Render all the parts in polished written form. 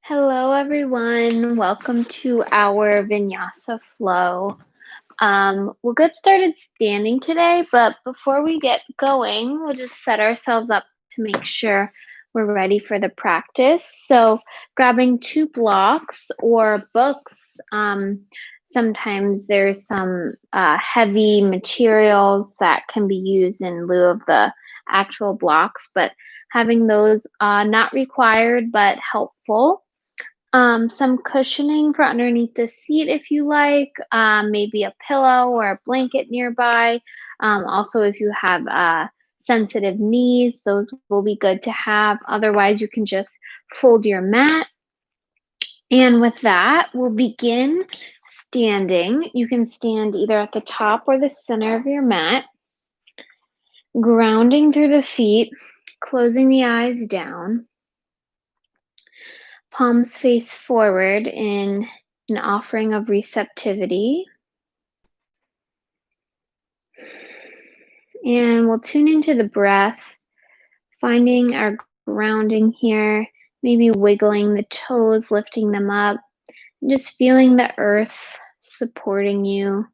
Hello, everyone. Welcome to our Vinyasa flow. We'll get started standing today, but before we get going, we'll just set ourselves up to make sure we're ready for the practice. So, grabbing two blocks or books. Sometimes there's some heavy materials that can be used in lieu of the actual blocks, but having those not required but helpful. Some cushioning for underneath the seat if you like, maybe a pillow or a blanket nearby. Also, if you have sensitive knees, those will be good to have. Otherwise, you can just fold your mat. And with that, we'll begin standing. You can stand either at the top or the center of your mat, grounding through the feet, closing the eyes down. Palms face forward in an offering of receptivity. And we'll tune into the breath, finding our grounding here, maybe wiggling the toes, lifting them up, and just feeling the earth supporting you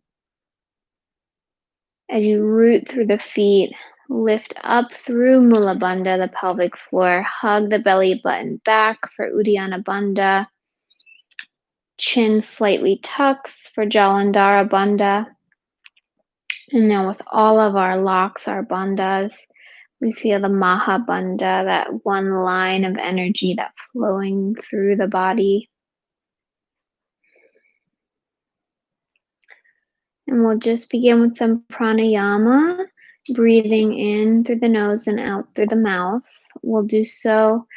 as you root through the feet. Lift up through Mula Bandha, the pelvic floor. Hug the belly button back for Uddiyana Bandha. Chin slightly tucks for Jalandhara Bandha. And now with all of our locks, our bandhas, we feel the Maha Bandha, that one line of energy that's flowing through the body. And we'll just begin with some pranayama, breathing in through the nose and out through the mouth. We'll do so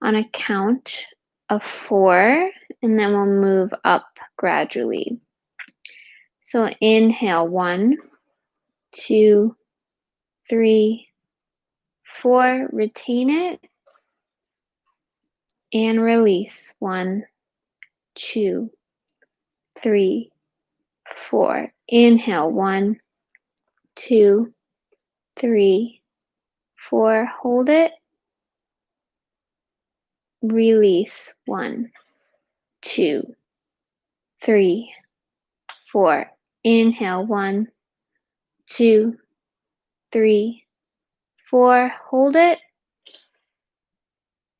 on a count of 4, and then we'll move up gradually. So inhale, 1, 2, 3, 4. Retain it. And release. 1, 2, 3, 4. Inhale. 1, 2, 3, 4. Hold it. Release. 1, 2, 3, 4. Inhale. 1, 2, 3, 4. Hold it.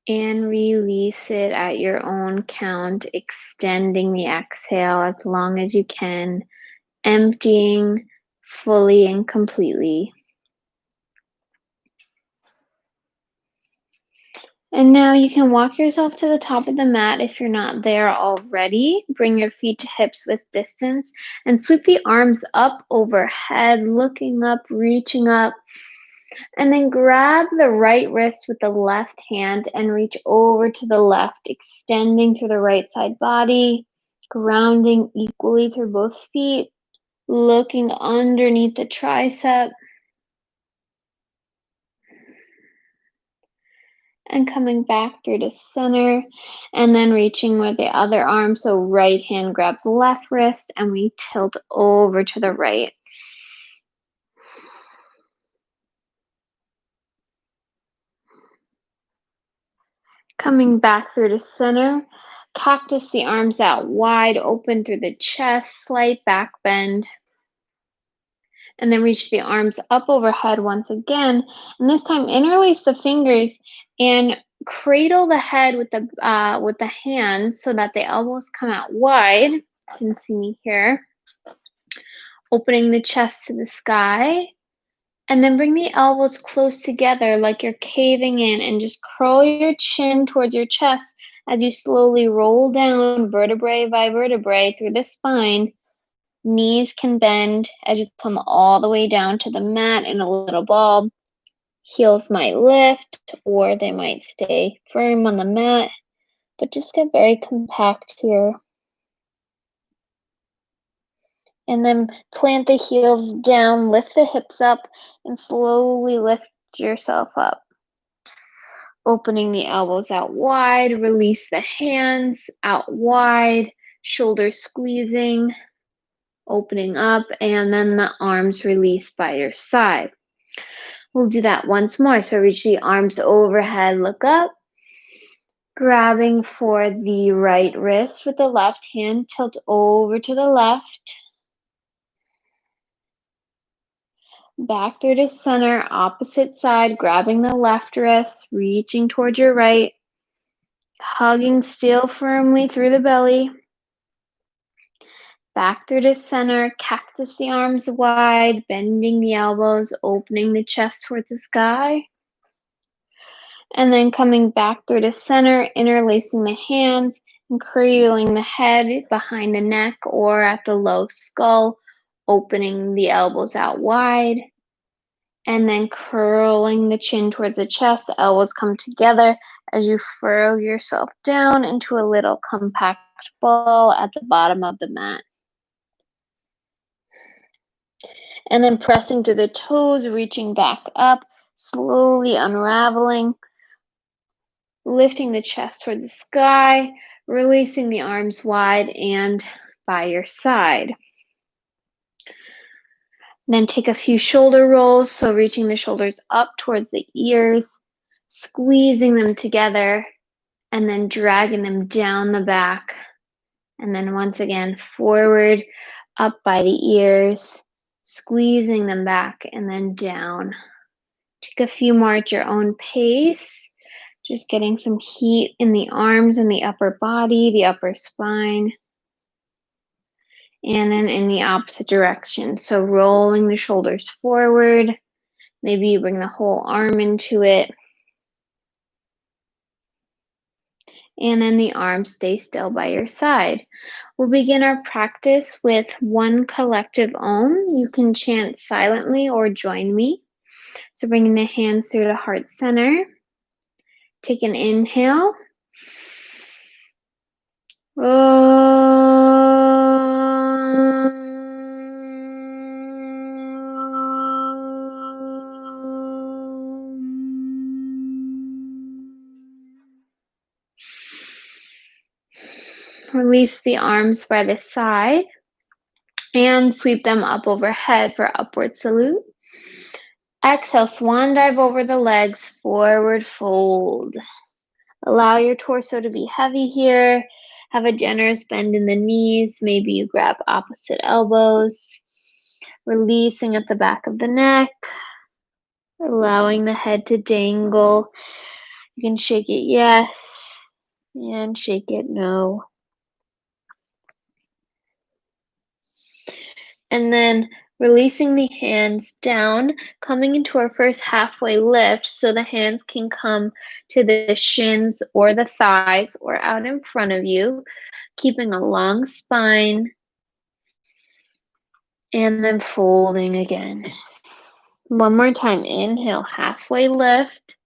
And release it at your own count, extending the exhale as long as you can, emptying fully and completely. And now you can walk yourself to the top of the mat if you're not there already. Bring your feet to hips with distance and sweep the arms up overhead, looking up, reaching up. And then grab the right wrist with the left hand and reach over to the left, extending through the right side body, grounding equally through both feet, looking underneath the tricep. And coming back through to center, and then reaching with the other arm. So right hand grabs left wrist, and we tilt over to the right. Coming back through to center, cactus the arms out wide open through the chest, slight back bend. And then reach the arms up overhead once again. And this time interlace the fingers and cradle the head with the hands so that the elbows come out wide. You can see me here. Opening the chest to the sky. And then bring the elbows close together like you're caving in, and just curl your chin towards your chest as you slowly roll down vertebrae by vertebrae through the spine. Knees can bend as you come all the way down to the mat in a little ball. Heels might lift or they might stay firm on the mat, but just get very compact here. And then plant the heels down, lift the hips up, and slowly lift yourself up. Opening the elbows out wide, release the hands out wide, shoulders squeezing, opening up, and then the arms release by your side. We'll do that once more. So reach the arms overhead, look up, Grabbing for the right wrist with the left hand, tilt over to the left. Back through to center, opposite side, grabbing the left wrist, reaching towards your right, hugging still firmly through the belly. Back through to center, cactus the arms wide, bending the elbows, opening the chest towards the sky. And then coming back through to center, interlacing the hands and cradling the head behind the neck or at the low skull, opening the elbows out wide. And then curling the chin towards the chest, the elbows come together as you furrow yourself down into a little compact ball at the bottom of the mat. And then pressing through the toes, reaching back up, slowly unraveling, lifting the chest towards the sky, releasing the arms wide and by your side. Then take a few shoulder rolls, so reaching the shoulders up towards the ears, squeezing them together, and then dragging them down the back. And then once again, forward, up by the ears, squeezing them back, and then down. Take a few more at your own pace. Just getting some heat in the arms and the upper body, the upper spine. And then in the opposite direction. So rolling the shoulders forward. Maybe you bring the whole arm into it. And then the arms stay still by your side. We'll begin our practice with one collective Om. You can chant silently or join me. So bringing the hands through the heart center. Take an inhale. Release the arms by the side and sweep them up overhead for upward salute. Exhale, swan dive over the legs, forward fold. Allow your torso to be heavy here. Have a generous bend in the knees. Maybe you grab opposite elbows. Releasing at the back of the neck. Allowing the head to dangle. You can shake it yes and shake it no. And then releasing the hands down, coming into our first halfway lift so the hands can come to the shins or the thighs or out in front of you, keeping a long spine, and then folding again. One more time, inhale, halfway lift.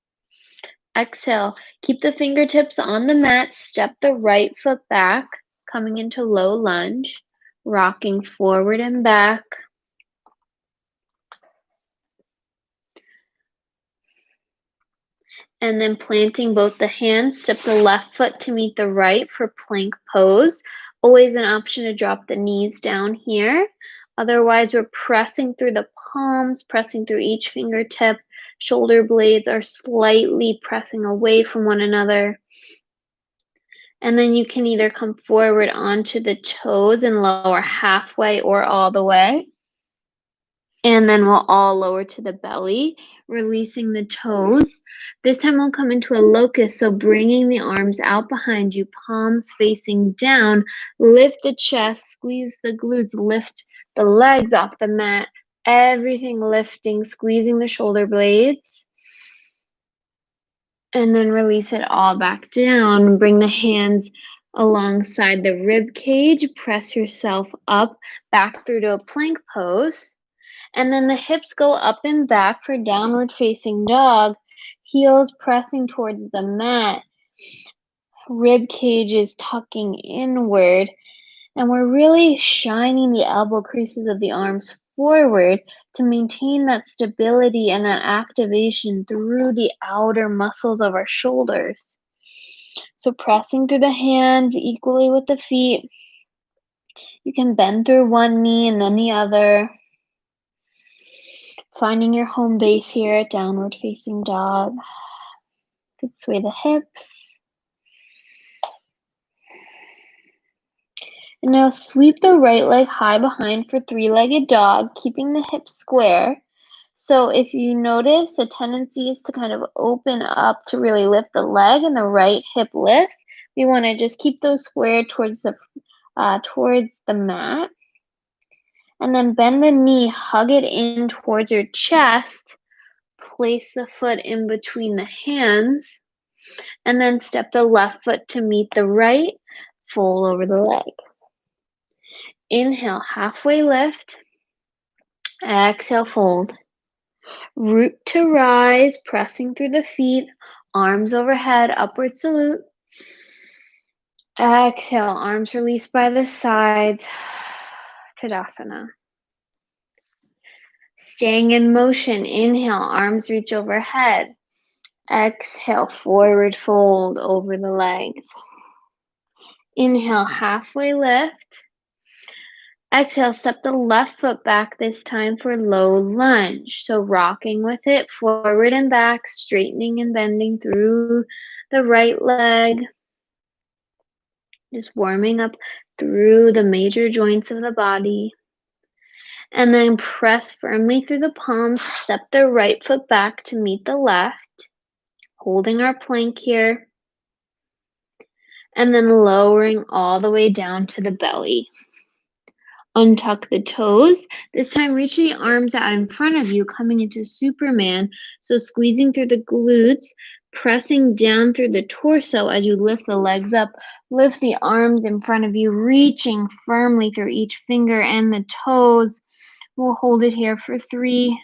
Exhale, keep the fingertips on the mat, step the right foot back, coming into low lunge, rocking forward and back. And then planting both the hands, step the left foot to meet the right for plank pose. Always an option to drop the knees down here. Otherwise, we're pressing through the palms, pressing through each fingertip. Shoulder blades are slightly pressing away from one another. And then you can either come forward onto the toes and lower halfway or all the way. And then we'll all lower to the belly, releasing the toes. This time we'll come into a locust, so bringing the arms out behind you, palms facing down. Lift the chest, squeeze the glutes, lift the legs off the mat. Everything lifting, squeezing the shoulder blades. And then release it all back down. Bring the hands alongside the rib cage. Press yourself up, back through to a plank pose. And then the hips go up and back for downward facing dog. Heels pressing towards the mat. Rib cage is tucking inward. And we're really shining the elbow creases of the arms forward to maintain that stability and that activation through the outer muscles of our shoulders. So pressing through the hands equally with the feet. You can bend through one knee and then the other. Finding your home base here at downward facing dog. You could sway the hips. And now sweep the right leg high behind for three-legged dog, keeping the hips square. So if you notice, the tendency is to kind of open up to really lift the leg and the right hip lifts. We want to just keep those square towards the mat. And then bend the knee, hug it in towards your chest. Place the foot in between the hands. And then step the left foot to meet the right. Fold over the legs. Inhale, halfway lift. Exhale, fold. Root to rise, pressing through the feet. Arms overhead, upward salute. Exhale, arms released by the sides. Tadasana. Staying in motion, inhale, arms reach overhead. Exhale, forward fold over the legs. Inhale, halfway lift. Exhale, step the left foot back this time for low lunge. So rocking with it, forward and back, straightening and bending through the right leg. Just warming up through the major joints of the body. And then press firmly through the palms, step the right foot back to meet the left, holding our plank here. And then lowering all the way down to the belly. Untuck the toes. This time reach the arms out in front of you, coming into Superman. So squeezing through the glutes, pressing down through the torso as you lift the legs up. Lift the arms in front of you, reaching firmly through each finger and the toes. We'll hold it here for 3,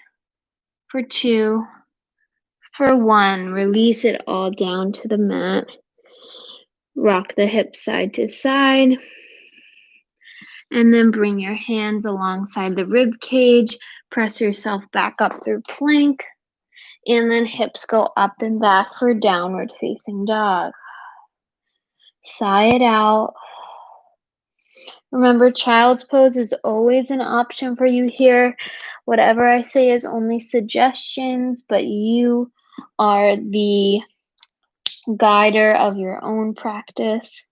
for 2, for 1. Release it all down to the mat. Rock the hips side to side. And then bring your hands alongside the rib cage. Press yourself back up through plank. And then hips go up and back for downward facing dog. Sigh it out. Remember, child's pose is always an option for you here. Whatever I say is only suggestions, but you are the guider of your own practice.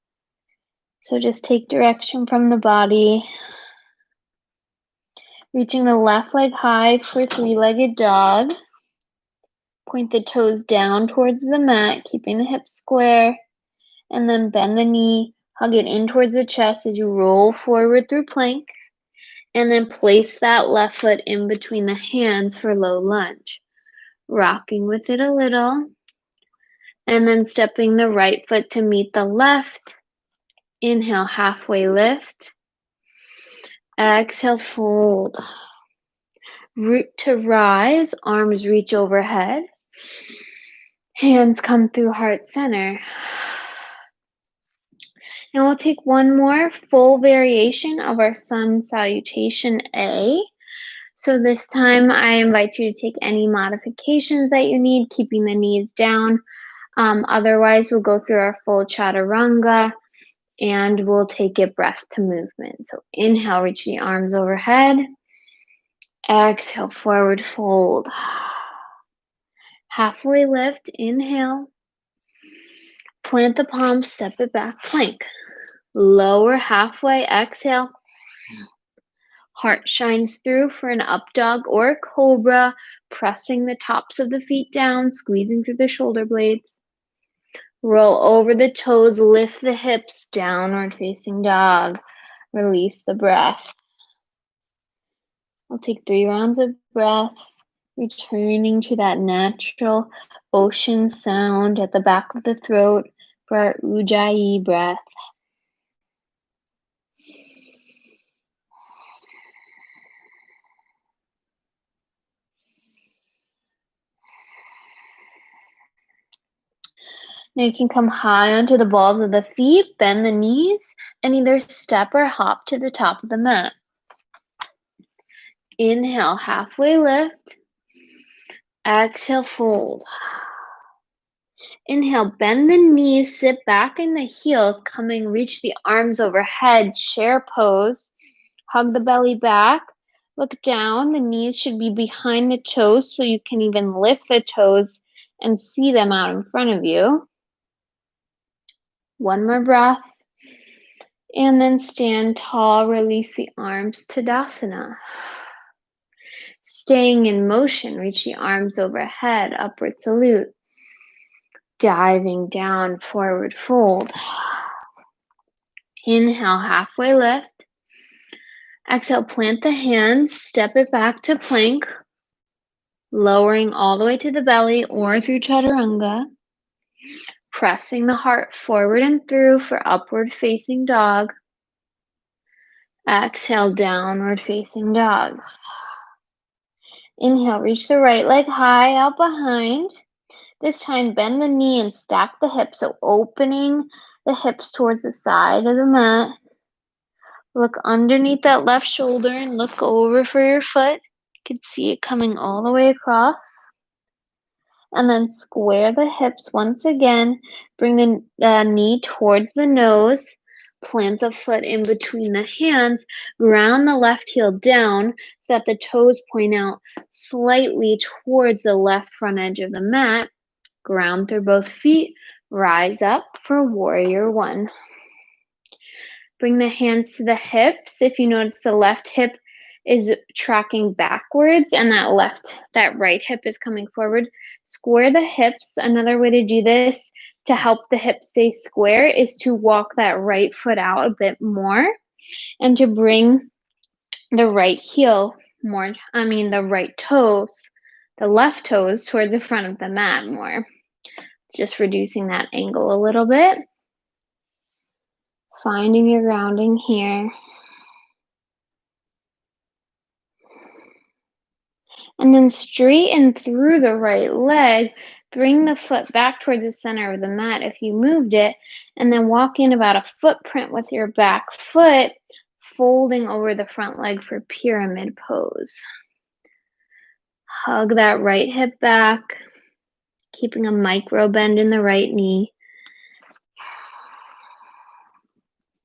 So just take direction from the body. Reaching the left leg high for three-legged dog. Point the toes down towards the mat, keeping the hips square. And then bend the knee, hug it in towards the chest as you roll forward through plank. And then place that left foot in between the hands for low lunge. Rocking with it a little. And then stepping the right foot to meet the left. Inhale, halfway lift. Exhale, fold. Root to rise, arms reach overhead. Hands come through heart center. And we'll take one more full variation of our sun salutation A. So this time I invite you to take any modifications that you need, keeping the knees down. Otherwise, we'll go through our full chaturanga and we'll take it breath to movement. So inhale, reach the arms overhead. Exhale, forward fold. Halfway lift, inhale. Plant the palms, step it back, plank. Lower halfway, exhale. Heart shines through for an up dog or a cobra, pressing the tops of the feet down, squeezing through the shoulder blades. Roll over the toes, lift the hips, downward facing dog. Release the breath. I'll take 3 rounds of breath, returning to that natural ocean sound at the back of the throat for our Ujjayi breath. Now you can come high onto the balls of the feet, bend the knees, and either step or hop to the top of the mat. Inhale, halfway lift. Exhale, fold. Inhale, bend the knees, sit back in the heels, reach the arms overhead, chair pose. Hug the belly back. Look down. The knees should be behind the toes so you can even lift the toes and see them out in front of you. One more breath. And then stand tall, release the arms, Tadasana. Staying in motion, reach the arms overhead, upward salute. Diving down, forward fold. Inhale, halfway lift. Exhale, plant the hands, step it back to plank, lowering all the way to the belly or through chaturanga. Pressing the heart forward and through for upward facing dog. Exhale, downward facing dog. Inhale, reach the right leg high out behind. This time, bend the knee and stack the hips, so opening the hips towards the side of the mat. Look underneath that left shoulder and look over for your foot. You can see it coming all the way across. And then square the hips once again. Bring the knee towards the nose. Plant the foot in between the hands. Ground the left heel down so that the toes point out slightly towards the left front edge of the mat. Ground through both feet. Rise up for warrior one. Bring the hands to the hips. If you notice the left hip is tracking backwards and that right hip is coming forward, square the hips. Another way to do this to help the hips stay square is to walk that right foot out a bit more and to bring the right heel the right toes, the left toes towards the front of the mat more. Just reducing that angle a little bit. Finding your grounding here. And then straighten through the right leg. Bring the foot back towards the center of the mat if you moved it. And then walk in about a footprint with your back foot, folding over the front leg for pyramid pose. Hug that right hip back, keeping a micro bend in the right knee.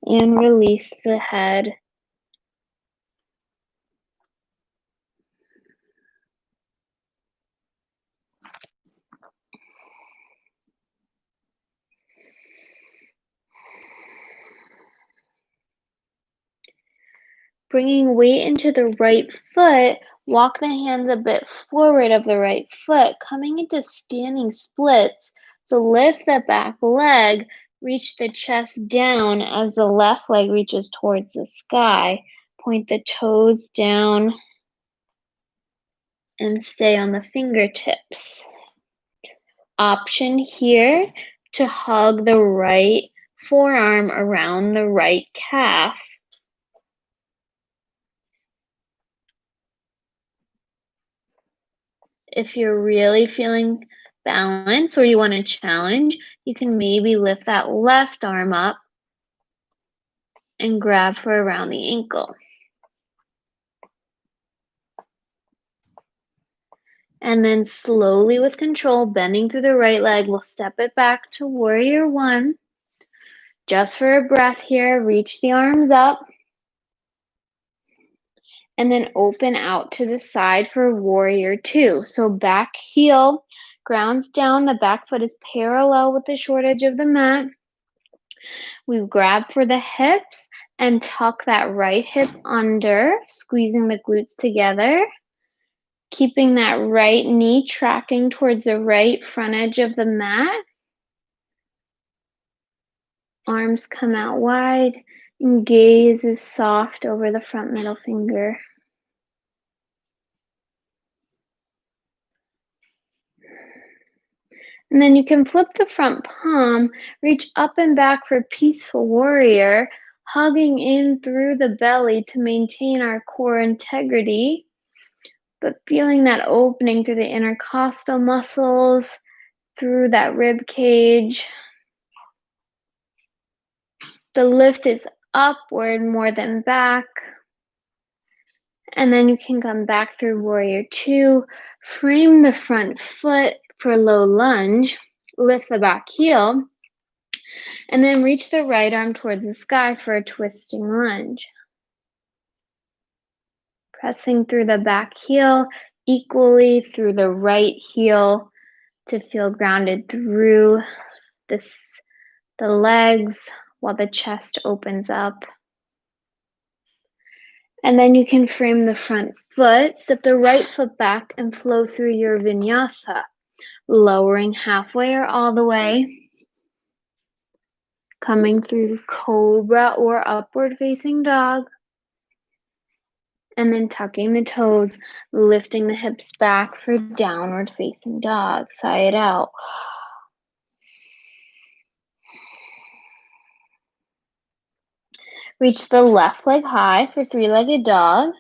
And release the head. Bringing weight into the right foot, walk the hands a bit forward of the right foot, coming into standing splits. So lift the back leg, reach the chest down as the left leg reaches towards the sky. Point the toes down and stay on the fingertips. Option here to hug the right forearm around the right calf. If you're really feeling balance or you want to challenge, you can maybe lift that left arm up and grab for around the ankle. And then slowly with control, bending through the right leg, we'll step it back to warrior one. Just for a breath here, reach the arms up. And then open out to the side for warrior two. So back heel grounds down, the back foot is parallel with the short edge of the mat. We grab for the hips and tuck that right hip under, squeezing the glutes together. Keeping that right knee tracking towards the right front edge of the mat. Arms come out wide and gaze is soft over the front middle finger. And then you can flip the front palm, reach up and back for peaceful warrior, hugging in through the belly to maintain our core integrity, but feeling that opening through the intercostal muscles, through that rib cage. The lift is upward more than back. And then you can come back through warrior two, frame the front foot for low lunge, lift the back heel, and then reach the right arm towards the sky for a twisting lunge. Pressing through the back heel, equally through the right heel to feel grounded through the legs, while the chest opens up. And then you can frame the front foot, step the right foot back and flow through your vinyasa, lowering halfway or all the way, coming through cobra or upward facing dog, and then tucking the toes, lifting the hips back for downward facing dog, sigh it out. Reach the left leg high for three-legged dog.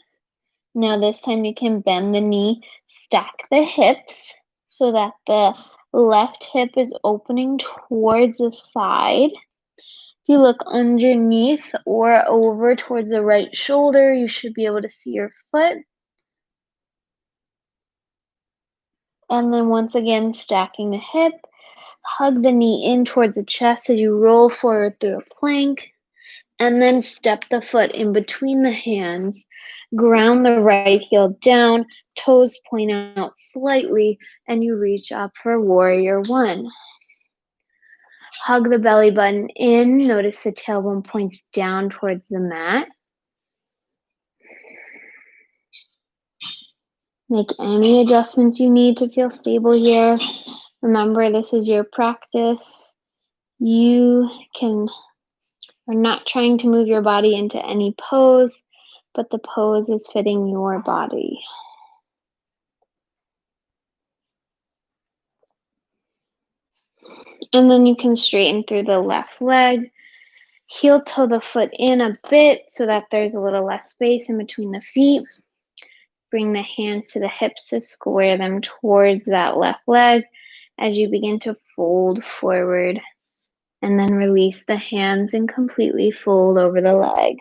Now this time you can bend the knee, stack the hips so that the left hip is opening towards the side. If you look underneath or over towards the right shoulder, you should be able to see your foot. And then once again, stacking the hip, hug the knee in towards the chest as you roll forward through a plank. And then step the foot in between the hands, ground the right heel down, toes point out slightly, and you reach up for warrior one. Hug the belly button in, notice the tailbone points down towards the mat. Make any adjustments you need to feel stable here. Remember, this is your practice. You are not trying to move your body into any pose, but the pose is fitting your body. And then you can straighten through the left leg, heel toe the foot in a bit so that there's a little less space in between the feet. Bring the hands to the hips to square them towards that left leg as you begin to fold forward, and then release the hands and completely fold over the leg.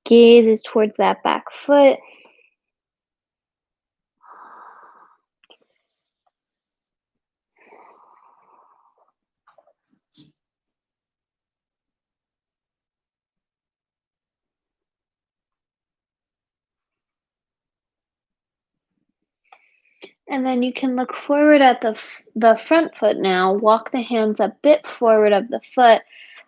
Gaze is towards that back foot. And then you can look forward at the front foot now. Walk the hands a bit forward of the foot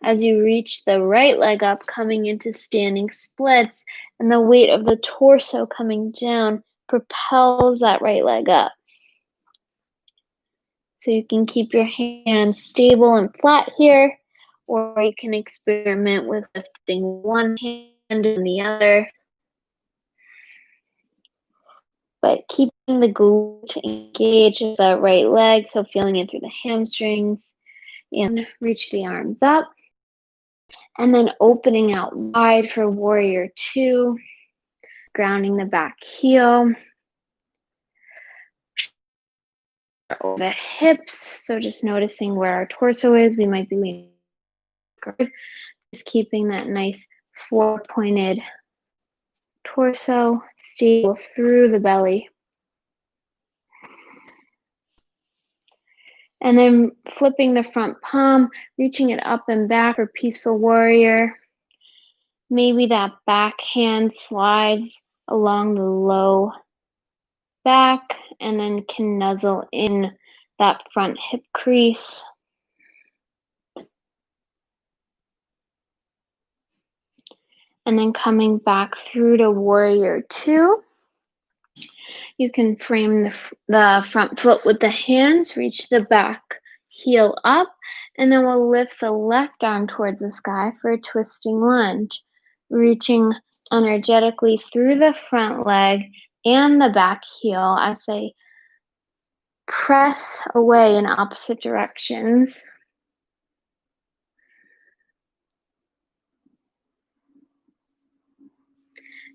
as you reach the right leg up, coming into standing splits, and the weight of the torso coming down propels that right leg up. So you can keep your hands stable and flat here, or you can experiment with lifting one hand and the other. But keeping the glute engaged with the right leg, so feeling it through the hamstrings, and reach the arms up. And then opening out wide for warrior two, grounding the back heel. Over the hips, so just noticing where our torso is. We might be leaning forward, just keeping that nice four-pointed torso stable through the belly. And then flipping the front palm, reaching it up and back for peaceful warrior. Maybe that back hand slides along the low back and then can nuzzle in that front hip crease. And then coming back through to warrior two. You can frame the front foot with the hands, reach the back heel up, and then we'll lift the left arm towards the sky for a twisting lunge, reaching energetically through the front leg and the back heel as they press away in opposite directions.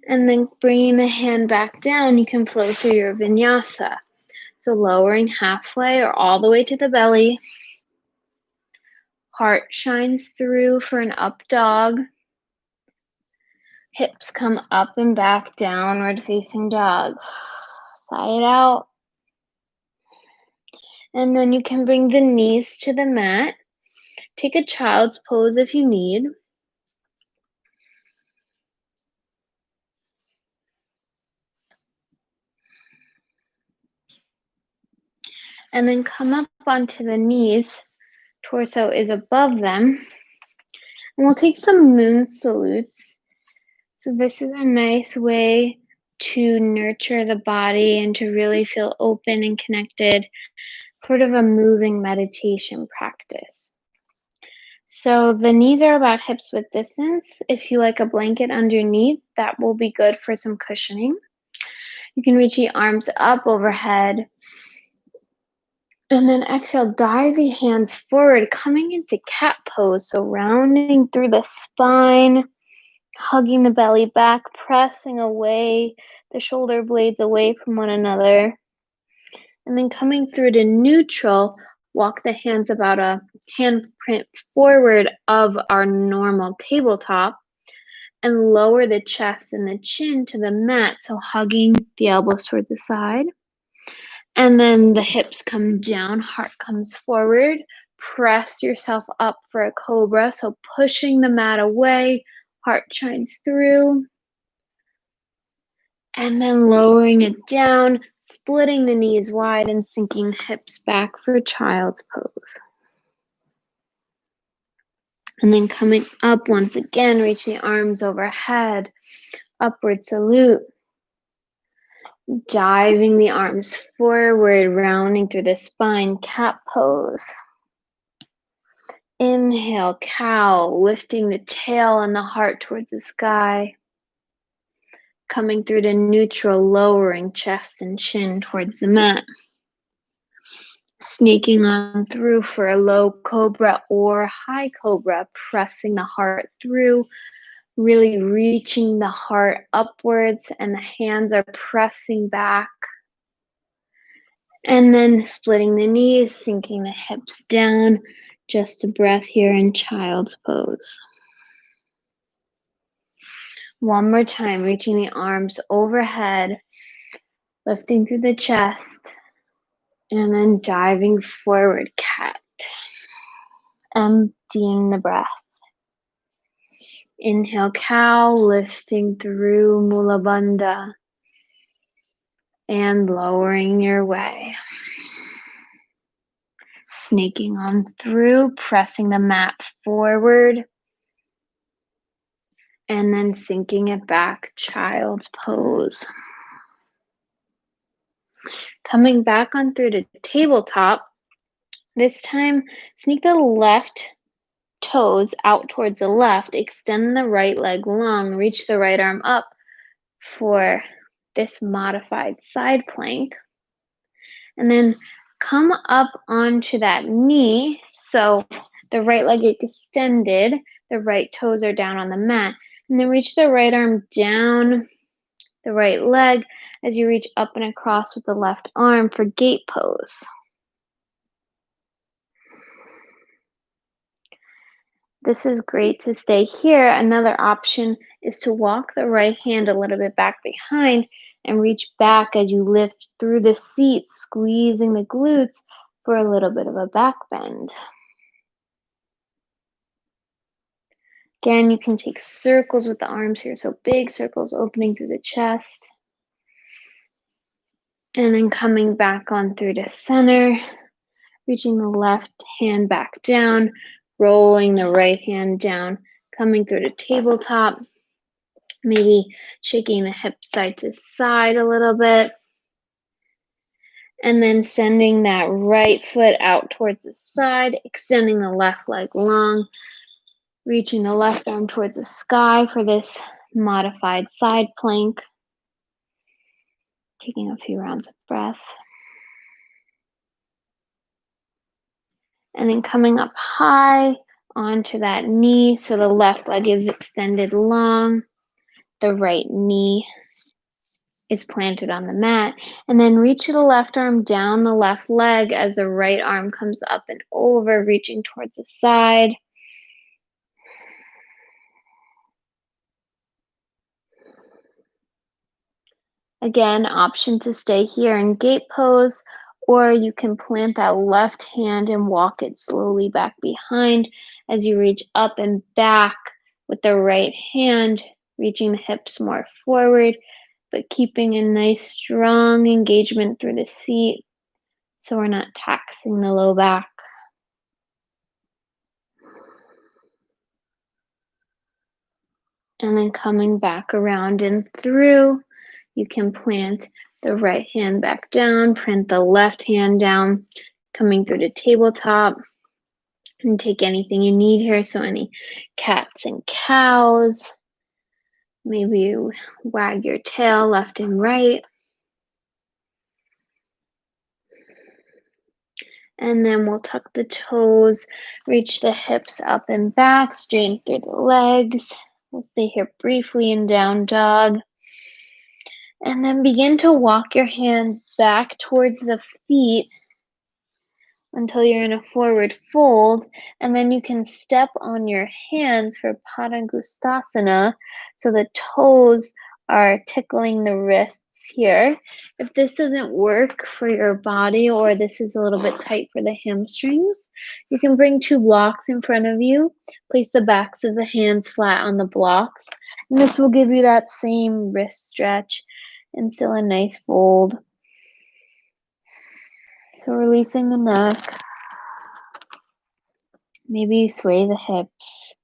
And then bringing the hand back down, you can flow through your vinyasa. So lowering halfway or all the way to the belly. Heart shines through for an up dog. Hips come up and back, downward facing dog. Sigh it out. And then you can bring the knees to the mat. Take a child's pose if you need. And then come up onto the knees. Torso is above them. And we'll take some moon salutes. So this is a nice way to nurture the body and to really feel open and connected, sort of a moving meditation practice. So the knees are about hips width distance. If you like a blanket underneath, that will be good for some cushioning. You can reach the arms up overhead. And then exhale, dive the hands forward, coming into cat pose. So rounding through the spine, hugging the belly back, pressing away the shoulder blades away from one another. And then coming through to neutral, walk the hands about a handprint forward of our normal tabletop and lower the chest and the chin to the mat. So hugging the elbows towards the side. And then the hips come down, heart comes forward. Press yourself up for a cobra. So pushing the mat away, heart shines through. And then lowering it down, splitting the knees wide and sinking the hips back for child's pose. And then coming up once again, reaching the arms overhead, upward salute. Diving the arms forward, rounding through the spine, cat pose. Inhale, cow, lifting the tail and the heart towards the sky. Coming through to neutral, lowering chest and chin towards the mat. Sneaking on through for a low cobra or high cobra, pressing the heart through, really reaching the heart upwards and the hands are pressing back. And then splitting the knees, sinking the hips down. Just a breath here in child's pose. One more time, reaching the arms overhead, lifting through the chest, and then diving forward, cat. Emptying the breath. Inhale, cow, lifting through Mula Bandha, and lowering your way. Snaking on through, pressing the mat forward, and then sinking it back, child's pose. Coming back on through to tabletop. This time, sneak the left toes out towards the left, extend the right leg long, reach the right arm up for this modified side plank. And then come up onto that knee. So the right leg extended, the right toes are down on the mat. And then reach the right arm down the right leg as you reach up and across with the left arm for gate pose. This is great to stay here. Another option is to walk the right hand a little bit back behind and reach back as you lift through the seat, squeezing the glutes for a little bit of a back bend. Again, you can take circles with the arms here, so big circles opening through the chest. And then coming back on through to center, reaching the left hand back down, rolling the right hand down, coming through to tabletop, maybe shaking the hips side to side a little bit. And then sending that right foot out towards the side, extending the left leg long, reaching the left arm towards the sky for this modified side plank. Taking a few rounds of breath. And then coming up high onto that knee. So the left leg is extended long. The right knee is planted on the mat. And then reach the left arm down the left leg as the right arm comes up and over, reaching towards the side. Again, option to stay here in gate pose, or you can plant that left hand and walk it slowly back behind as you reach up and back with the right hand, reaching the hips more forward, but keeping a nice strong engagement through the seat so we're not taxing the low back. And then coming back around and through, you can plant the right hand back down, plant the left hand down, coming through to tabletop, and take anything you need here. So any cats and cows, maybe you wag your tail left and right. And then we'll tuck the toes, reach the hips up and back, straighten through the legs. We'll stay here briefly in down dog. And then begin to walk your hands back towards the feet until you're in a forward fold. And then you can step on your hands for Patangustasana. So the toes are tickling the wrists here. If this doesn't work for your body, or this is a little bit tight for the hamstrings, you can bring 2 blocks in front of you. Place the backs of the hands flat on the blocks. And this will give you that same wrist stretch and still a nice fold. So releasing the neck. Maybe you sway the hips.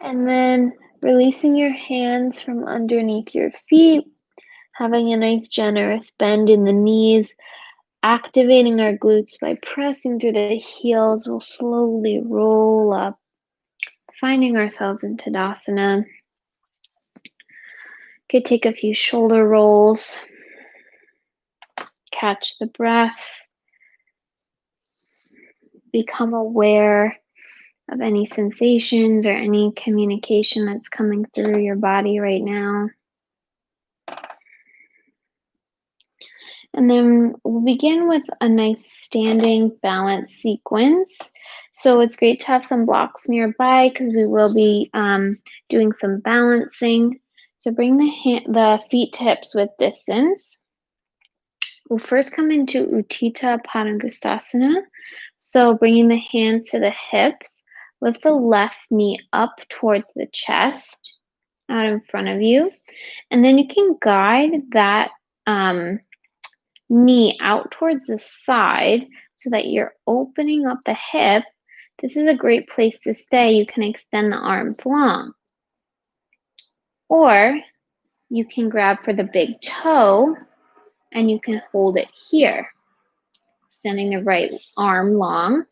And then releasing your hands from underneath your feet, having a nice generous bend in the knees, activating our glutes by pressing through the heels. We'll slowly roll up, finding ourselves in Tadasana. Could take a few shoulder rolls, catch the breath, become aware of any sensations or any communication that's coming through your body right now. And then we'll begin with a nice standing balance sequence. So it's great to have some blocks nearby because we will be doing some balancing. So bring the feet to hips with distance. We'll first come into Utthita Patangustasana. So bringing the hands to the hips, lift the left knee up towards the chest, out in front of you. And then you can guide that knee out towards the side so that you're opening up the hip. This is a great place to stay. You can extend the arms long. Or you can grab for the big toe and you can hold it here, extending the right arm long.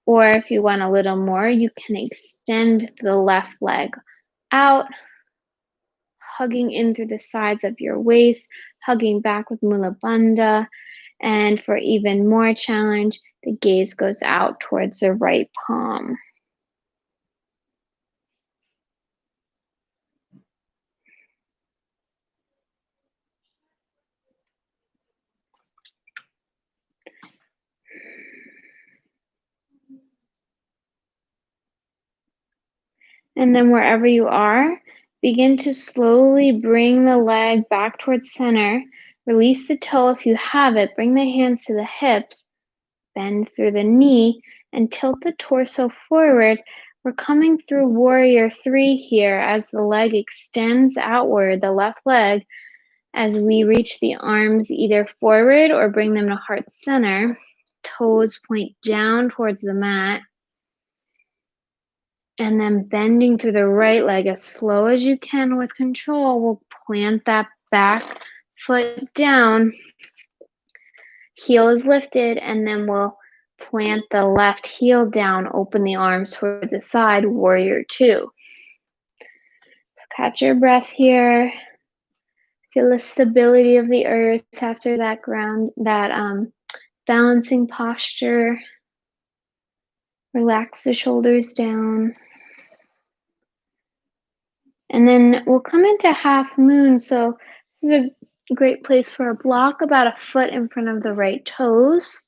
Or if you want a little more, you can extend the left leg out, hugging in through the sides of your waist, hugging back with Mula Bandha. And for even more challenge, the gaze goes out towards the right palm. And then wherever you are, begin to slowly bring the leg back towards center. Release the toe if you have it. Bring the hands to the hips. Bend through the knee and tilt the torso forward. We're coming through Warrior 3 here as the leg extends outward, the left leg, as we reach the arms either forward or bring them to heart center. Toes point down towards the mat. And then bending through the right leg as slow as you can with control. We'll plant that back foot down. Heel is lifted, and then we'll plant the left heel down, open the arms towards the side, Warrior 2. So catch your breath here. Feel the stability of the earth after that balancing posture. Relax the shoulders down. And then we'll come into half moon. So this is a great place for a block about a foot in front of the right toes.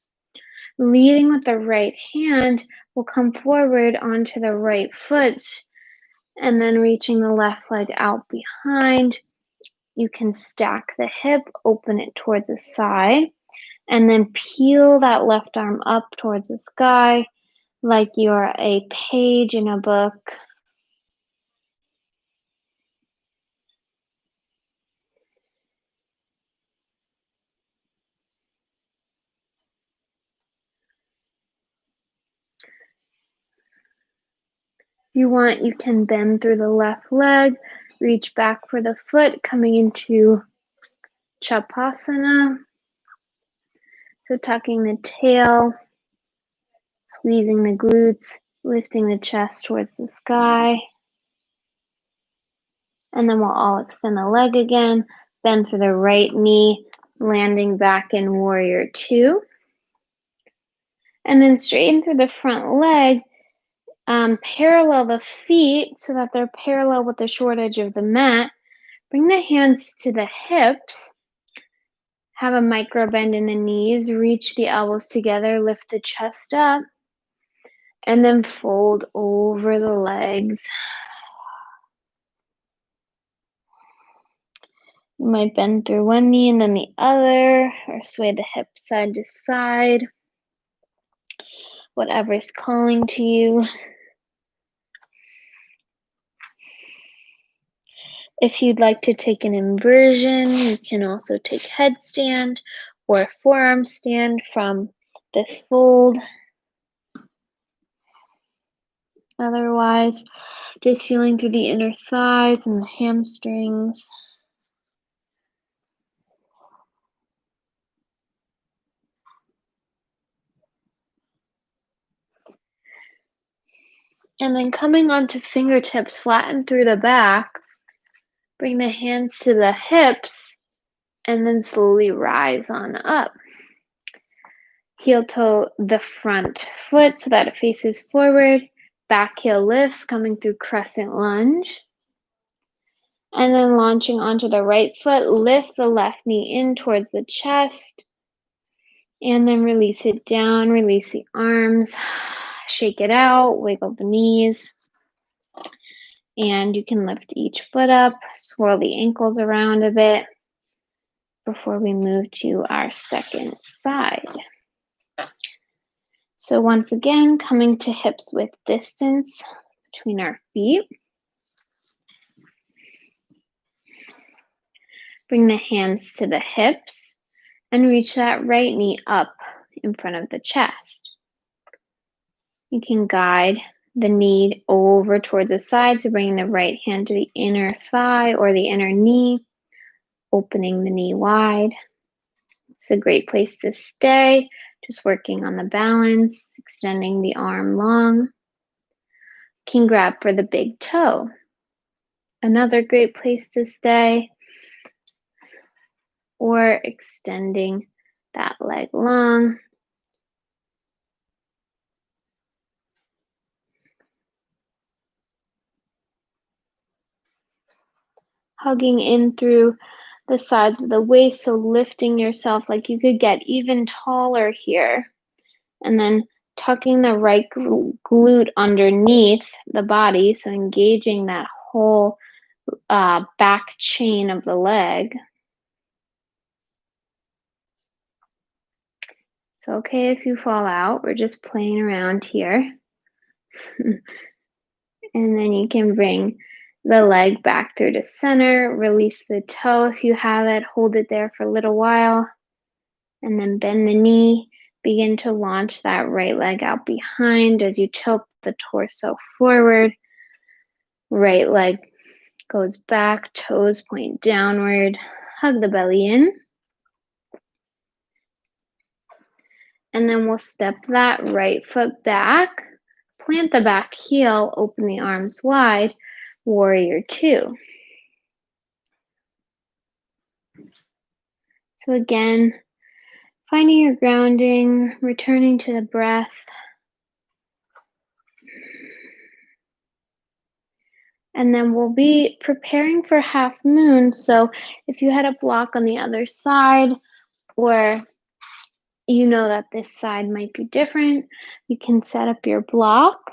Leading with the right hand, we'll come forward onto the right foot and then reaching the left leg out behind. you can stack the hip, open it towards the side, and then peel that left arm up towards the sky like you're a page in a book. If you want, you can bend through the left leg, reach back for the foot, coming into Chappasana. So tucking the tail, squeezing the glutes, lifting the chest towards the sky. And then we'll all extend the leg again, bend through the right knee, landing back in Warrior Two. And then straighten through the front leg, parallel the feet so that they're parallel with the short edge of the mat. Bring the hands to the hips. Have a micro bend in the knees, reach the elbows together, lift the chest up, and then fold over the legs. You might bend through one knee and then the other, or sway the hip side to side. Whatever's calling to you. If you'd like to take an inversion, you can also take headstand or forearm stand from this fold. Otherwise, just feeling through the inner thighs and the hamstrings. And then coming onto fingertips, flatten through the back. Bring the hands to the hips and then slowly rise on up. Heel toe the front foot so that it faces forward. Back heel lifts, coming through Crescent Lunge. And then launching onto the right foot, lift the left knee in towards the chest. And then release it down, release the arms. Shake it out, wiggle the knees. And you can lift each foot up, swirl the ankles around a bit before we move to our second side. So once again, coming to hips with distance between our feet. Bring the hands to the hips and reach that right knee up in front of the chest. You can guide the knee over towards the side, so bringing the right hand to the inner thigh or the inner knee, opening the knee wide. It's a great place to stay, just working on the balance, extending the arm long. You can grab for the big toe. Another great place to stay, or extending that leg long. Hugging in through the sides of the waist, so lifting yourself like you could get even taller here. And then tucking the right glute underneath the body, so engaging that whole back chain of the leg. It's okay if you fall out. We're just playing around here. And then you can bring the leg back through to center. Release the toe if you have it. Hold it there for a little while. And then bend the knee. Begin to launch that right leg out behind as you tilt the torso forward. Right leg goes back, toes point downward. Hug the belly in. And then we'll step that right foot back. Plant the back heel, open the arms wide. Warrior Two. So again, finding your grounding, returning to the breath. And then we'll be preparing for half moon. So if you had a block on the other side, or you know that this side might be different, you can set up your block.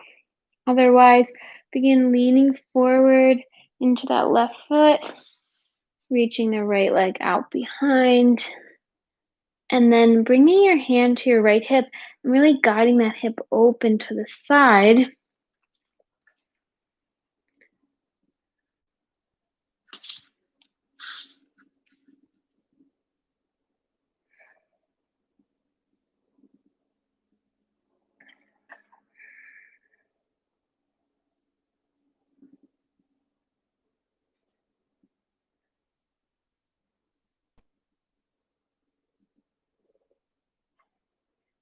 Otherwise, begin leaning forward into that left foot. reaching the right leg out behind, and then bringing your hand to your right hip and really guiding that hip open to the side.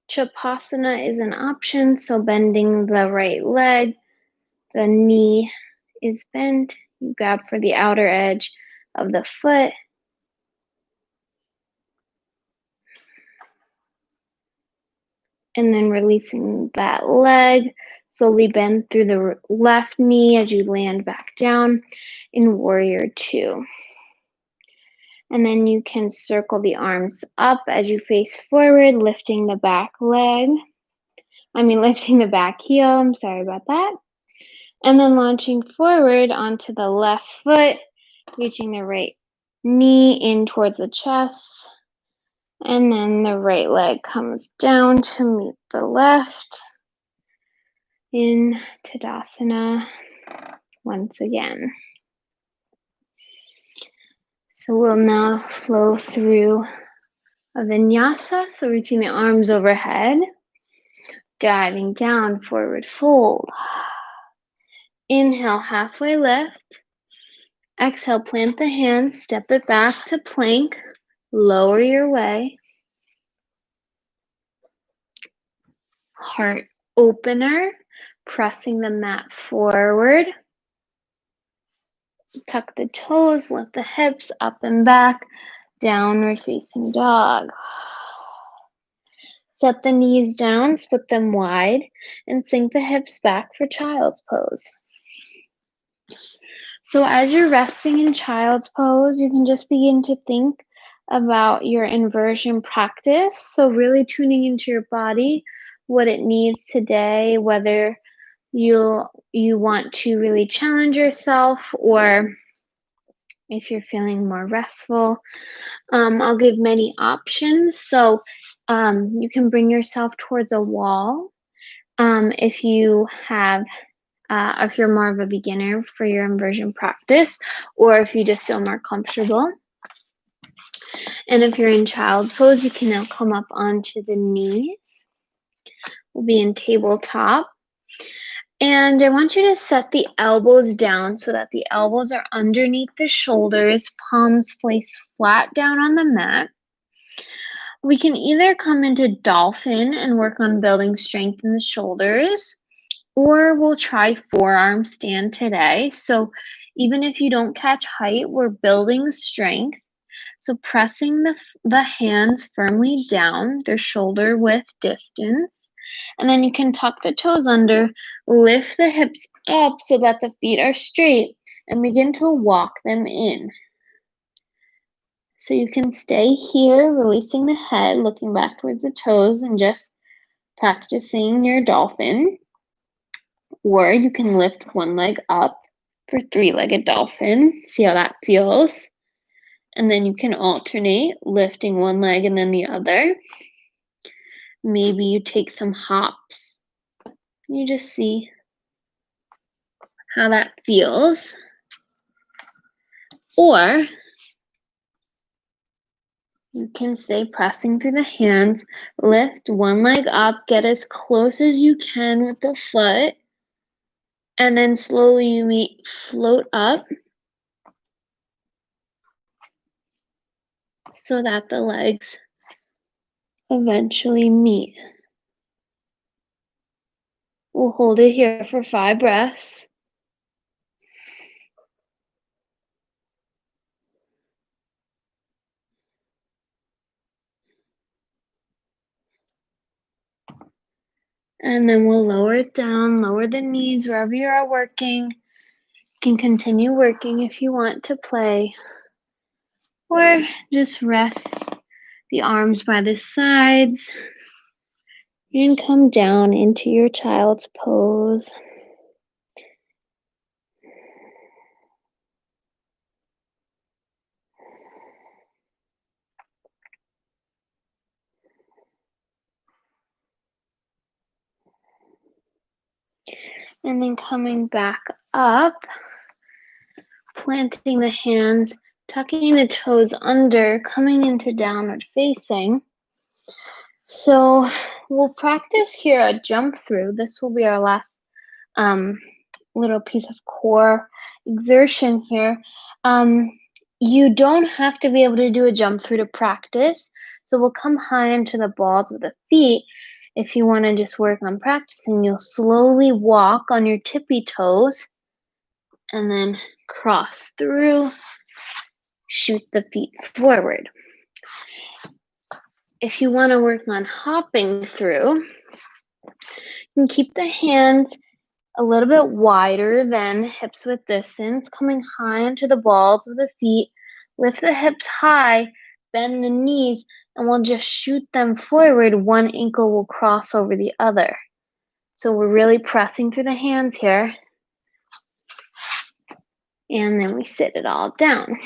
Chappasana is an option, so bending the right leg, the knee is bent, you grab for the outer edge of the foot, and then releasing that leg, slowly bend through the left knee as you land back down in Warrior Two. And then you can circle the arms up as you face forward, lifting the back leg. Lifting the back heel, I'm sorry about that. And then launching forward onto the left foot, reaching the right knee in towards the chest. And then the right leg comes down to meet the left in Tadasana once again. So we'll now flow through a Vinyasa, so reaching the arms overhead, diving down, forward fold. Inhale, halfway lift. Exhale, plant the hands, step it back to plank, lower your way. Heart opener, pressing the mat forward. Tuck the toes, lift the hips up and back, downward facing dog. Set the knees down, split them wide, and sink the hips back for child's pose. So as you're resting in child's pose, you can just begin to think about your inversion practice. So really tuning into your body, what it needs today, whether you want to really challenge yourself or if you're feeling more restful. I'll give many options. So you can bring yourself towards a wall. If you have, if you're more of a beginner for your inversion practice, or if you just feel more comfortable. And if you're in child's pose, you can now come up onto the knees. We'll be in tabletop. And I want you to set the elbows down so that the elbows are underneath the shoulders, palms placed flat down on the mat. We can either come into dolphin and work on building strength in the shoulders, or we'll try forearm stand today. So even if you don't catch height, we're building strength. So pressing the hands firmly down, their shoulder width distance. And then you can tuck the toes under, lift the hips up so that the feet are straight, and begin to walk them in. So you can stay here, releasing the head, looking back towards the toes, and just practicing your dolphin. Or you can lift one leg up for three-legged dolphin. See how that feels. And then you can alternate, lifting one leg and then the other. Maybe you take some hops. You just see how that feels. Or you can stay pressing through the hands, lift one leg up, get as close as you can with the foot, and then slowly you may float up so that the legs eventually meet. We'll hold it here for 5 breaths. And then we'll lower it down, lower the knees wherever you are working. You can continue working if you want to play. Or just rest the arms by the sides and come down into your child's pose. And then coming back up, planting the hands, tucking the toes under, coming into downward facing. So we'll practice here a jump through. This will be our last little piece of core exertion here. You don't have to be able to do a jump through to practice. So we'll come high into the balls of the feet. If you want to just work on practicing, you'll slowly walk on your tippy toes and then cross through, shoot the feet forward. If you want to work on hopping through, you can keep the hands a little bit wider than hips width distance, coming high into the balls of the feet. Lift the hips high, bend the knees, and we'll just shoot them forward. One ankle will cross over the other. So we're really pressing through the hands here. And then we sit it all down.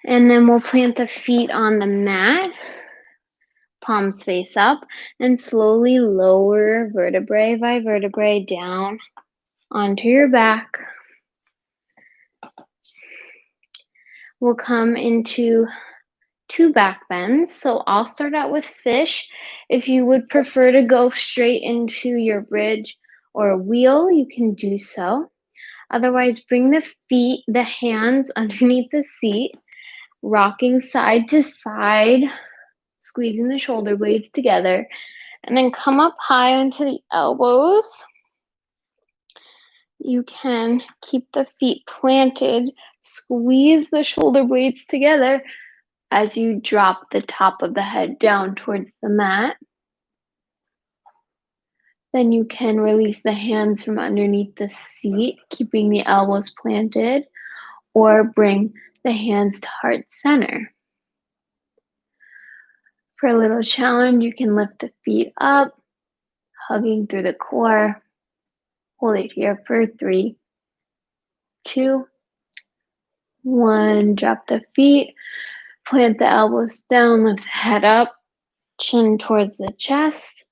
And then we'll plant the feet on the mat, palms face up, and slowly lower vertebrae by vertebrae down onto your back. We'll come into 2 back bends. So I'll start out with fish. If you would prefer to go straight into your bridge or a wheel, you can do so. Otherwise, bring the hands underneath the seat, rocking side to side, squeezing the shoulder blades together, and then come up high onto the elbows. You can keep the feet planted, squeeze the shoulder blades together as you drop the top of the head down towards the mat. Then you can release the hands from underneath the seat, keeping the elbows planted, or bring the hands to heart center. For a little challenge, you can lift the feet up, hugging through the core. Hold it here for 3, 2, 1. Drop the feet, plant the elbows down, lift the head up, chin towards the chest,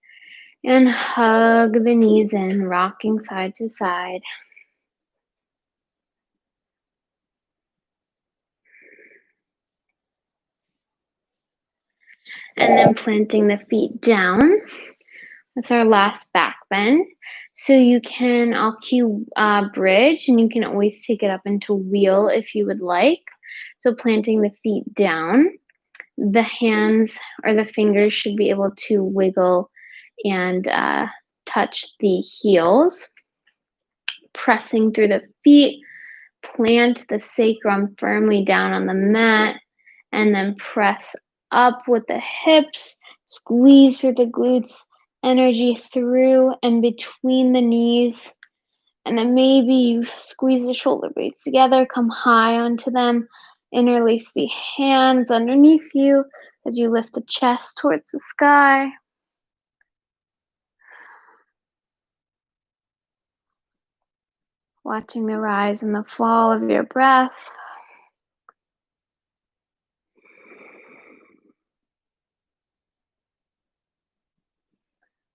and hug the knees in, rocking side to side. And then planting the feet down. That's our last back bend. So you can, I'll cue bridge, and you can always take it up into wheel if you would like. So planting the feet down, the hands or the fingers should be able to wiggle and touch the heels. Pressing through the feet, plant the sacrum firmly down on the mat, and then press up with the hips, squeeze through the glutes, energy through and between the knees, and then maybe you squeeze the shoulder blades together, come high onto them, interlace the hands underneath you as you lift the chest towards the sky. Watching the rise and the fall of your breath.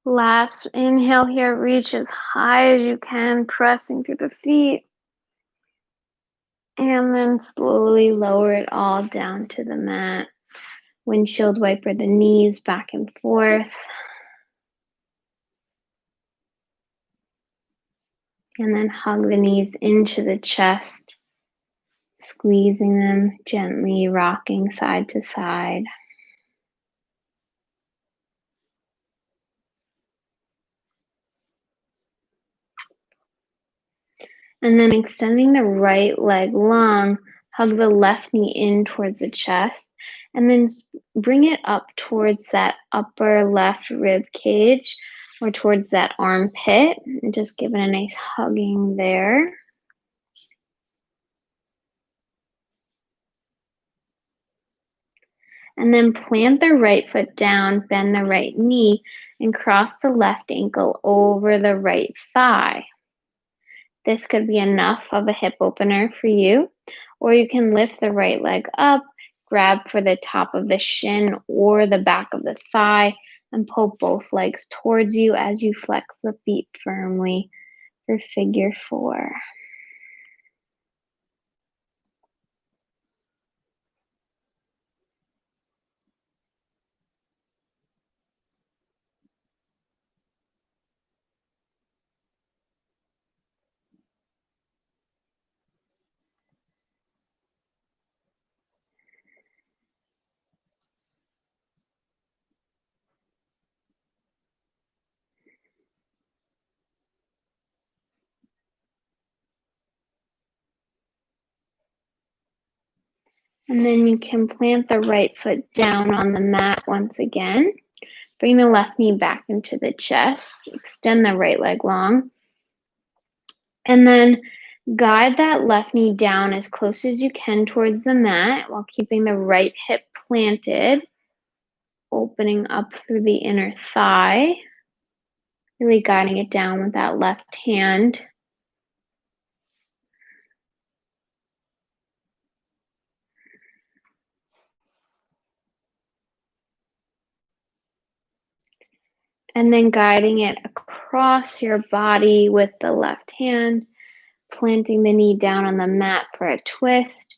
Last inhale here, reach as high as you can, pressing through the feet. And then slowly lower it all down to the mat. Windshield wiper the knees back and forth. And then hug the knees into the chest, squeezing them gently, rocking side to side. And then extending the right leg long, hug the left knee in towards the chest, and then bring it up towards that upper left rib cage or towards that armpit, and just give it a nice hugging there. And then plant the right foot down, bend the right knee, and cross the left ankle over the right thigh. This could be enough of a hip opener for you, or you can lift the right leg up, grab for the top of the shin or the back of the thigh, and pull both legs towards you as you flex the feet firmly for figure 4. And then you can plant the right foot down on the mat once again. Bring the left knee back into the chest. Extend the right leg long. And then guide that left knee down as close as you can towards the mat while keeping the right hip planted, opening up through the inner thigh, really guiding it down with that left hand. And then guiding it across your body with the left hand, planting the knee down on the mat for a twist.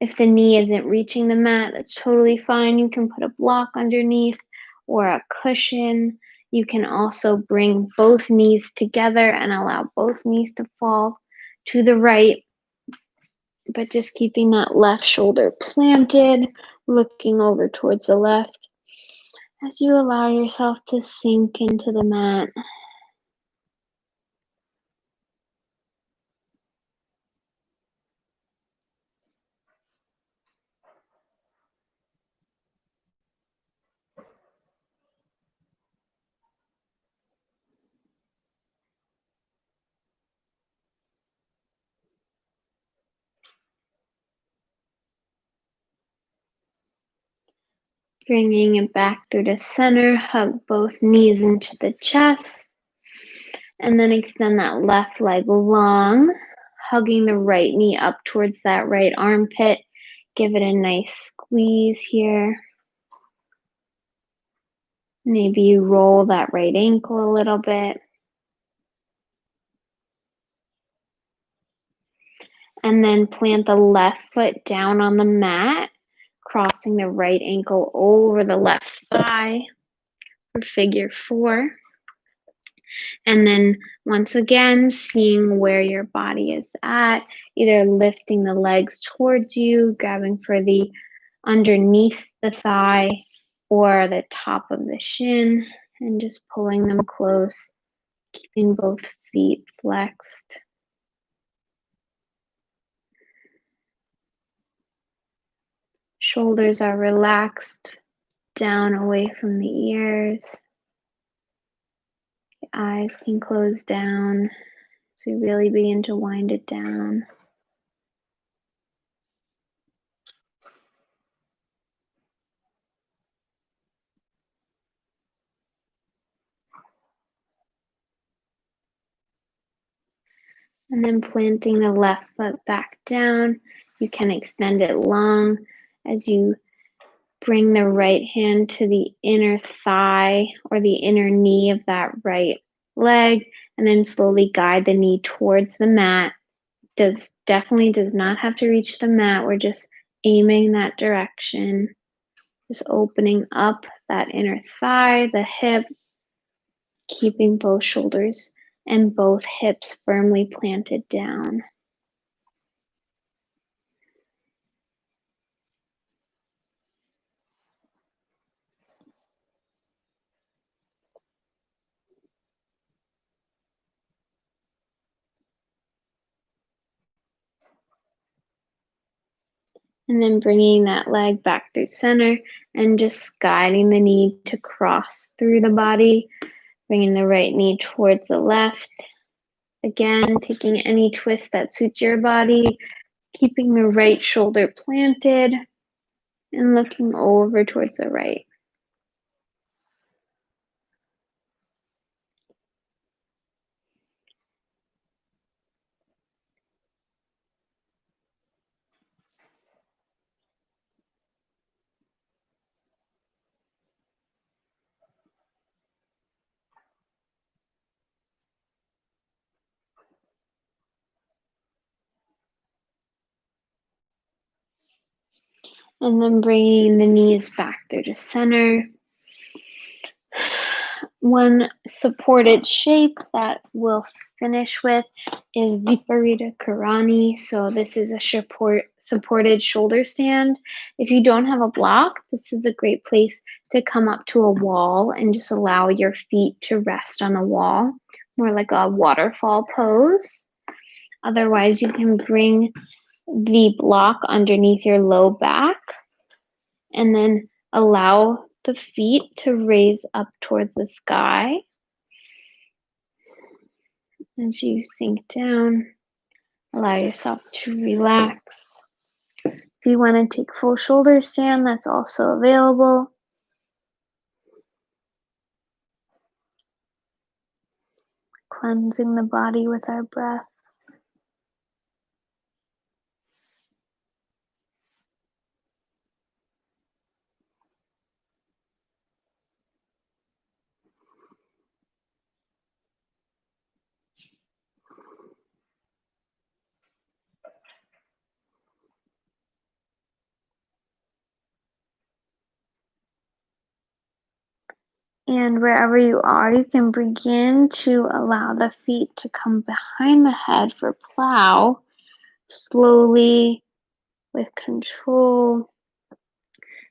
If the knee isn't reaching the mat, that's totally fine. You can put a block underneath or a cushion. You can also bring both knees together and allow both knees to fall to the right, but just keeping that left shoulder planted, looking over towards the left as you allow yourself to sink into the mat. Bringing it back through the center, hug both knees into the chest, and then extend that left leg long, hugging the right knee up towards that right armpit. Give it a nice squeeze here. Maybe you roll that right ankle a little bit. And then plant the left foot down on the mat, crossing the right ankle over the left thigh for figure 4. And then once again, seeing where your body is at, either lifting the legs towards you, grabbing for the underneath the thigh or the top of the shin, and just pulling them close, keeping both feet flexed. Shoulders are relaxed down away from the ears. The eyes can close down as we really begin to wind it down. And then planting the left foot back down, you can extend it long as you bring the right hand to the inner thigh or the inner knee of that right leg, and then slowly guide the knee towards the mat. Definitely does not have to reach the mat. We're just aiming that direction. Just opening up that inner thigh, the hip, keeping both shoulders and both hips firmly planted down. And then bringing that leg back through center and just guiding the knee to cross through the body, bringing the right knee towards the left. Again, taking any twist that suits your body, keeping the right shoulder planted and looking over towards the right. And then bringing the knees back through to center. One supported shape that we'll finish with is Viparita Karani. So this is a supported shoulder stand. If you don't have a block, this is a great place to come up to a wall and just allow your feet to rest on the wall, more like a waterfall pose. Otherwise, you can bring the block underneath your low back and then allow the feet to raise up towards the sky. As you sink down, allow yourself to relax. If you want to take full shoulder stand, that's also available. Cleansing the body with our breath. And wherever you are, you can begin to allow the feet to come behind the head for plow, slowly, with control.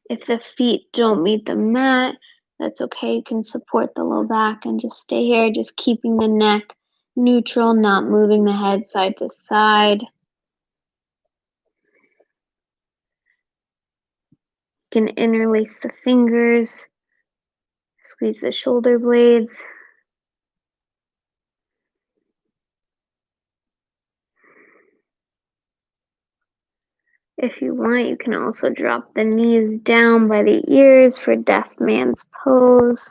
If the feet don't meet the mat, that's okay. You can support the low back and just stay here, just keeping the neck neutral, not moving the head side to side. You can interlace the fingers, squeeze the shoulder blades. If you want, you can also drop the knees down by the ears for Deaf Man's Pose.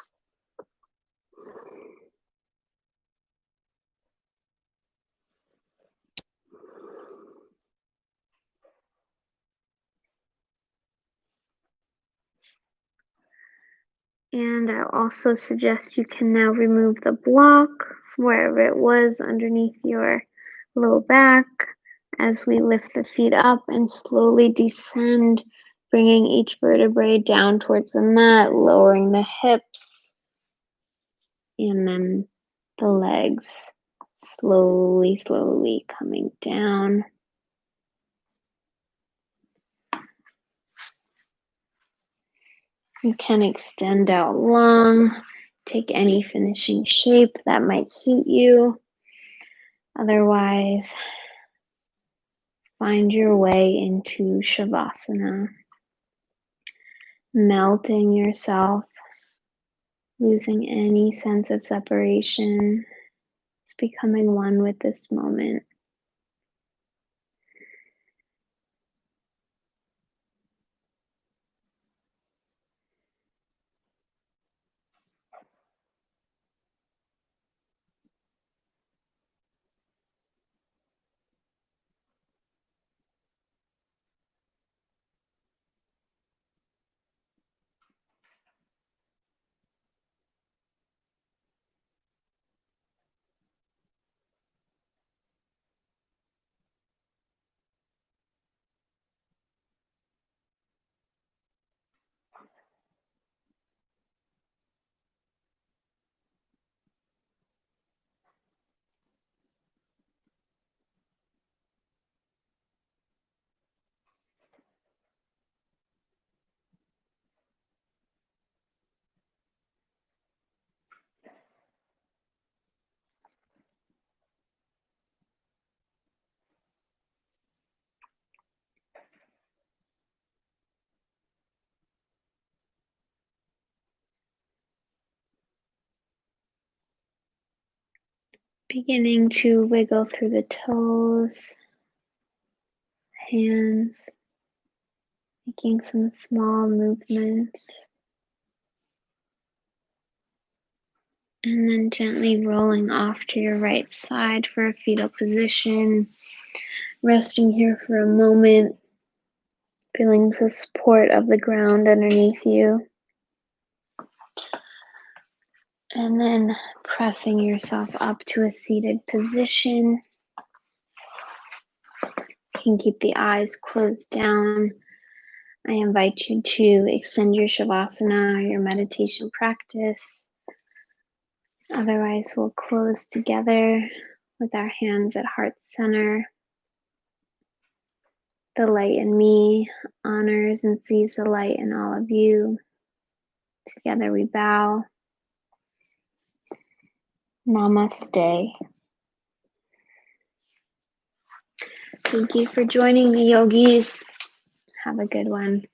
And I also suggest you can now remove the block wherever it was underneath your low back as we lift the feet up and slowly descend, bringing each vertebrae down towards the mat, lowering the hips, and then the legs slowly coming down. You can extend out long, take any finishing shape that might suit you. Otherwise, find your way into Shavasana, melting yourself, losing any sense of separation, just becoming one with this moment. Beginning to wiggle through the toes, hands, making some small movements. And then gently rolling off to your right side for a fetal position. Resting here for a moment, feeling the support of the ground underneath you. And then pressing yourself up to a seated position. You can keep the eyes closed down. I invite you to extend your Shavasana or your meditation practice. Otherwise, we'll close together with our hands at heart center. The light in me honors and sees the light in all of you. Together we bow. Namaste. Thank you for joining me, yogis. Have a good one.